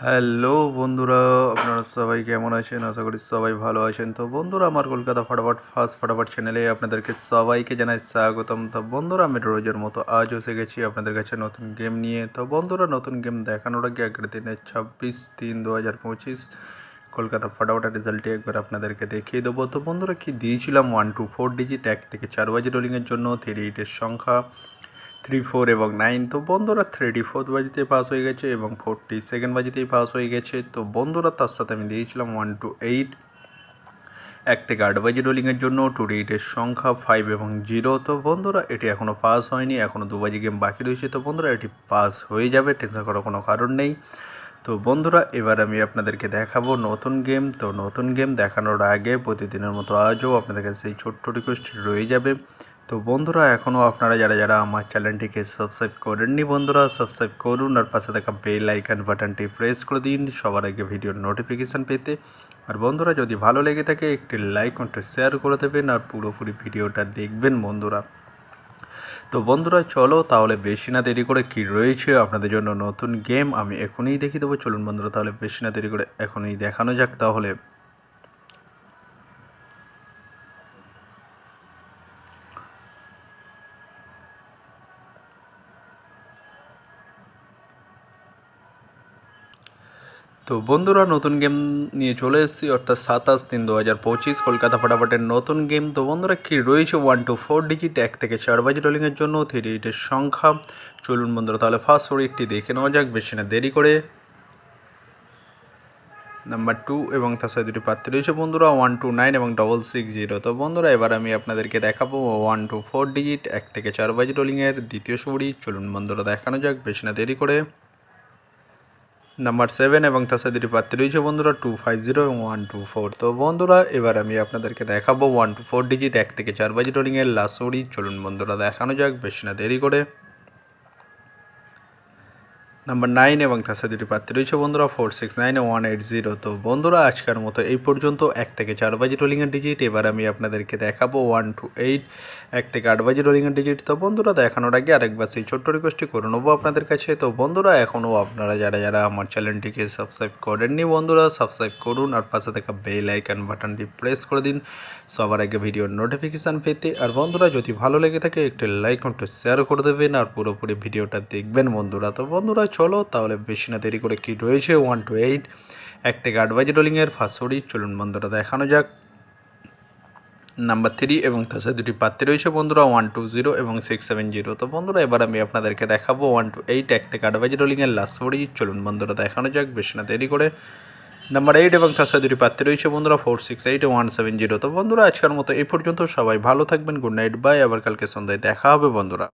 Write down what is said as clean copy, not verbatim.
Hello বন্ধুরা, আপনারা সবাই কেমন আছেন? আশা করি সবাই ভালো আছেন। তো বন্ধুরা, আমার কলকাতা ফটাফট চ্যানেলে আপনাদেরকে সবাইকে জানাই স্বাগতম। তো বন্ধুরা, আমি রোজের মতো আজও এসে গেছি আপনাদের কাছে নতুন গেম নিয়ে। তো বন্ধুরা, নতুন গেম দেখানোর আগে আগের দিনে 26/3/2025 কলকাতা ফটাফটের রেজাল্টটি একবার আপনাদেরকে দেখিয়ে দেবো। তো বন্ধুরা, কি দিয়েছিলাম 1 to 4 ডিজিট 1 থেকে 4 বাজি রোলিংয়ের জন্য 38-এর সংখ্যা 3, 4 এবং 9। তো বন্ধুরা 34th বাজিতে পাস হয়ে গেছে এবং 42nd বাজিতেই পাস হয়ে গেছে। তো বন্ধুরা, তার সাথে আমি দিয়েছিলাম 1 to 8 1 থেকে 8 বাজি রোলিংয়ের জন্য 28-এর সংখ্যা 5 এবং 0। তো বন্ধুরা, এটি এখনও পাস হয়নি, এখনও 2 বাজি গেম বাকি রয়েছে। তো বন্ধুরা, এটি পাস হয়ে যাবে, টেনশন করার কোনো কারণ নেই। তো বন্ধুরা, এবার আমি আপনাদেরকে দেখাবো নতুন গেম। তো নতুন গেম দেখানোর আগে প্রতিদিনের মতো আজও আপনাদের কাছে সেই ছোট্ট রিকোয়েস্ট রয়ে যাবে। তো বন্ধুরা, এখনও আপনারা যারা আমার চ্যানেলটিকে সাবস্ক্রাইব করেননি, বন্ধুরা সাবস্ক্রাইব করুন আর পাশে থাকা বেল আইকন বাটনটি প্রেস করে দিন সবার আগে ভিডিওর নোটিফিকেশান পেতে। আর বন্ধুরা, যদি ভালো লেগে থাকে একটি লাইক একটু শেয়ার করে দেবেন আর পুরোপুরি ভিডিওটা দেখবেন বন্ধুরা। তো বন্ধুরা, চলো তাহলে বেশি না দেরি করে কি রয়েছে আপনাদের জন্য নতুন গেম আমি এখনই দেখিয়ে দেবো। চলুন বন্ধুরা, তাহলে বেশি না দেরি করে এখনই দেখানো যাক তাহলে। তো বন্ধুরা, নতুন গেম নিয়ে চলে এসেছি, অর্থাৎ 27/3/2025 কলকাতা ফটাফটের নতুন গেম। তো বন্ধুরা, কি রয়েছে 1 to 4 ডিজিট 1 থেকে 4 বাজি রোলিংয়ের জন্য 38-এর সংখ্যা। চলুন বন্ধুরা, তাহলে ফার্স্ট ওরিটটি দেখে নেওয়া যাক বেশি না দেরি করে। নাম্বার 2 এবং তার সাথে দুটি প্রার্থী রয়েছে বন্ধুরা 1 to 9 এবং 660। তো বন্ধুরা, এবার আমি আপনাদেরকে দেখাবো 1 to 4 ডিজিট 1 থেকে 4 বাজি রোলিংয়ের দ্বিতীয় সুড়ি। চলুন বন্ধুরা, দেখানো যাক বেশি না দেরি করে। নাম্বার 7 এবং তার সাথে দুটি প্রার্থী রয়েছে বন্ধুরা 250 এবং 124। তো বন্ধুরা, এবার আমি আপনাদেরকে দেখাবো 1 to 4 ডিজিট 1 থেকে 4 বাজি রোলিংয়ের লাস্ট সুড়ি। চলুন বন্ধুরা, দেখানো যাক বেশি না দেরি করে। নাম্বার 9 এবং তার সাথে দুটি প্রার্থী রয়েছে বন্ধুরা 469 ও 180। তো বন্ধুরা, আজকের মতো এই পর্যন্ত 1 থেকে 4 বাজি রোলিংয়ের ডিজিট। এবার আমি আপনাদেরকে দেখাবো 1 to 8 1 থেকে 8 বাজি রোলিংয়ের ডিজিট। তো বন্ধুরা, দেখানোর আগে আরেকবার সেই ছোট্ট রিকোয়েস্টটি করে নেবো আপনাদের কাছে। তো বন্ধুরা, এখনও আপনারা যারা আমার চ্যানেলটিকে সাবস্ক্রাইব করেননি, বন্ধুরা সাবস্ক্রাইব করুন আর পাশে থাকা বেল আইকন বাটনটি প্রেস করে দিন সবার আগে ভিডিওর নোটিফিকেশান পেতে। আর বন্ধুরা, যদি ভালো লেগে থাকে একটু লাইক একটু শেয়ার করে দেবেন আর পুরোপুরি ভিডিওটা দেখবেন বন্ধুরা। তো বন্ধুরা, চলো তাহলে বেশি না দেরি করে কি রয়েছে 1 to 8 1 থেকে 8 বাজি রোলিংয়ের ফার্স্ট ওরি। চলুন বন্ধুরা, দেখানো যাক। নাম্বার 3 এবং তার সাথে দুটি প্রার্থী রয়েছে বন্ধুরা 120 এবং 670। তো বন্ধুরা, এবার আমি আপনাদেরকে দেখাবো 1 to 8 1 থেকে 8 বাজি রোলিংয়ের লাস্ট ওরি। চলুন বন্ধুরা, দেখানো যাক বেশি না দেরি করে। নাম্বার 8 এবং তার সাথে দুটি প্রার্থী রয়েছে বন্ধুরা 468 ও 170। তো বন্ধুরা, আজকের মতো এই পর্যন্ত। সবাই ভালো থাকবেন, গুড নাইট, বাই। আবার কালকে সন্ধ্যায় দেখা হবে বন্ধুরা।